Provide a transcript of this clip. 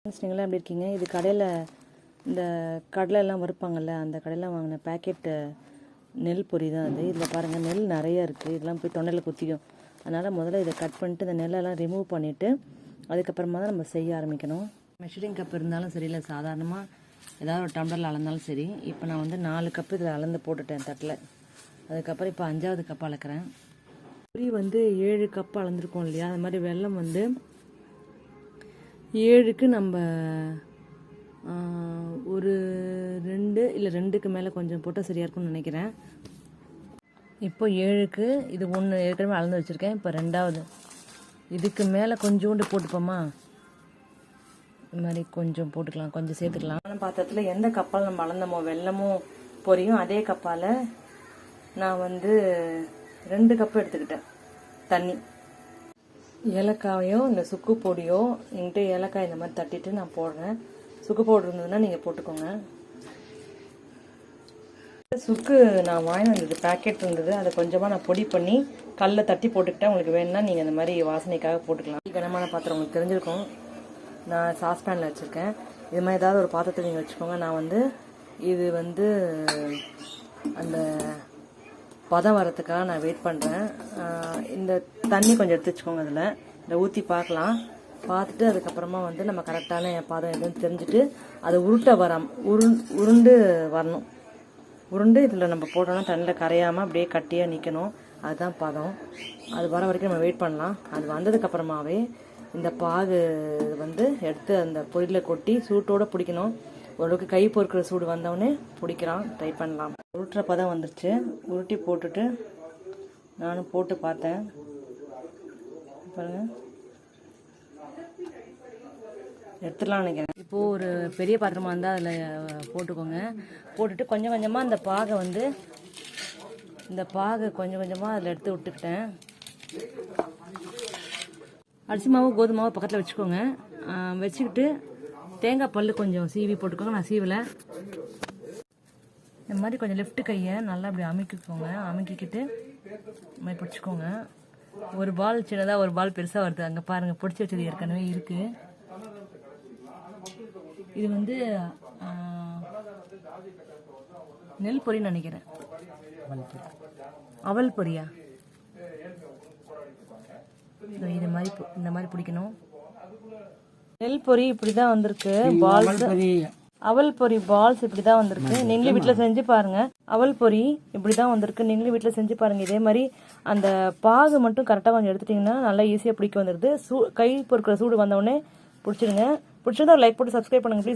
நீங்களாம் எப்படி இருக்கீங்க? இது கடையில் இந்த கடலை எல்லாம் வறுப்பாங்கள்ல, அந்த கடையில் வாங்கின பேக்கெட்டு நெல் பொரி தான் அது. இதில் பாருங்கள், நெல் நிறையா இருக்குது. இதெல்லாம் போய் தொண்டையில் குத்திக்கும். அதனால் முதல்ல இதை கட் பண்ணிட்டு இந்த நெல்லெல்லாம் ரிமூவ் பண்ணிவிட்டு அதுக்கப்புறமா தான் நம்ம செய்ய ஆரம்பிக்கணும். மெஷரிங் கப் இருந்தாலும் சரி, இல்லை சாதாரணமாக ஏதாவது ஒரு டம்ளரில் அளந்தாலும் சரி. இப்போ நான் வந்து 4 கப்பு இதில் அளந்து போட்டுட்டேன் தட்டில். அதுக்கப்புறம் இப்போ 5வது கப் அளக்கிறேன். பொரி வந்து 7 கப்பு அளந்துருக்கோம் இல்லையா? அது மாதிரி வெல்லம் வந்து 7க்கு நம்ம ஒரு 2 இல்லை 2க்கு மேலே கொஞ்சம் போட்டால் சரியாக இருக்கும்னு நினைக்கிறேன். இப்போ 7க்கு இது 1 ஏற்கனவே அளந்து வச்சுருக்கேன். இப்போ 2வது இதுக்கு மேலே கொஞ்சோண்டு போட்டுப்போமா? இது மாதிரி கொஞ்சம் போட்டுக்கலாம், கொஞ்சம் சேர்த்துக்கலாம். பாத்திரத்தில் எந்த கப்பால் நம்ம அளந்தோமோ வெல்லமும் பொரியும் அதே கப்பால் நான் வந்து 2 கப்பு எடுத்துக்கிட்டேன் தண்ணி. ஏலக்காயோ இல்லை சுக்கு பொடியோ, என்கிட்ட ஏலக்காய் இந்த மாதிரி தட்டிட்டு நான் போடுறேன். சுக்கு பவுடர் இருந்ததுன்னா நீங்கள் போட்டுக்கோங்க. சுக்கு நான் வாங்கி வந்தது பேக்கெட் இருந்தது, அதை கொஞ்சமாக நான் பொடி பண்ணி கல்லில் தட்டி போட்டுக்கிட்டேன். உங்களுக்கு வேணும்னா நீங்கள் இந்த மாதிரி வாசனைக்காக போட்டுக்கலாம். கனமான பாத்திரம் உங்களுக்கு தெரிஞ்சிருக்கும். நான் சாஸ்பேனில் வச்சுருக்கேன். இது மாதிரி ஏதாவது ஒரு பாத்திரத்தை நீங்கள் வச்சுக்கோங்க. நான் வந்து இது வந்து அந்த பதம் வரத்துக்காக நான் வெயிட் பண்ணுறேன். இந்த தண்ணி கொஞ்சம் எடுத்து வச்சுக்கோங்க. அதில் இதை ஊற்றி பார்க்கலாம். பார்த்துட்டு அதுக்கப்புறமா வந்து நம்ம கரெக்டான பதம் எதுன்னு தெரிஞ்சுட்டு அதை உருண்டு வரணும். உருண்டு இதில் நம்ம போட்டோன்னா தண்ணியில் கரையாமல் அப்படியே கட்டியாக நிற்கணும். அதுதான் பதம். அது வர வரைக்கும் நம்ம வெயிட் பண்ணலாம். அது வந்ததுக்கப்புறமாவே இந்த பாகு வந்து எடுத்து அந்த பொரியில் கொட்டி சூட்டோடு பிடிக்கணும். ஓரளவுக்கு கை பொறுக்கிற சூடு வந்தவுடனே பிடிக்கிறான். ட்ரை பண்ணலாம். உருட்டுற பதம் வந்துருச்சு. உருட்டி போட்டுட்டு நானும் போட்டு பார்த்தேன். பாருங்கள், எடுத்துடலாம் நினைக்கிறேன். இப்போது ஒரு பெரிய பாத்திரமாக இருந்தால் அதில் போட்டுக்கோங்க. போட்டுட்டு கொஞ்சம் கொஞ்சமாக இந்த பாகை வந்து கொஞ்சம் கொஞ்சமாக அதில் எடுத்து விட்டுக்கிட்டேன். அரிசி மாவு கோதுமை மாவு பக்கத்தில் வச்சுக்கோங்க. வச்சுக்கிட்டு தேங்காய் பல் கொஞ்சம் சீவி போட்டுக்கோங்க. நான் சீவில் இந்த மாதிரி கொஞ்சம் லெஃப்ட் கையை நல்லா அப்படி அமுக்கிக்கோங்க. அமுக்கிக்கிட்டு இந்த மாதிரி பிடிச்சிக்கோங்க. ஒரு பால் சின்னதாக ஒரு பால் பெருசாக வருது. அங்கே பாருங்கள், பிடிச்சி வச்சது ஏற்கனவே இருக்குது. இது வந்து நெல் பொரின்னு நினைக்கிறேன். அவல் பொரியா? இது மாதிரி இந்த மாதிரி பிடிக்கணும். நெல் பொரி இப்படி தான் வந்திருக்கு. பால்ஸ் அவல் பொரி பால்ஸ் இப்படி தான் வந்திருக்கு. நீங்களும் வீட்டில் செஞ்சு பாருங்க. அவல் பொரி இப்படி தான் வந்திருக்கு. நீங்களும் வீட்டில் செஞ்சு பாருங்க. இதே மாதிரி அந்த பாகு மட்டும் கரெக்டாக கொஞ்சம் எடுத்துட்டிங்கன்னா நல்லா ஈஸியாக பிடிக்க வந்துடுது. கை பொறுக்கிற சூடு வந்தவுடனே பிடிச்சிடுங்க. பிடிச்சிருந்தா லைக் போட்டு சப்ஸ்கிரைப் பண்ணுங்க ப்ளீஸ்.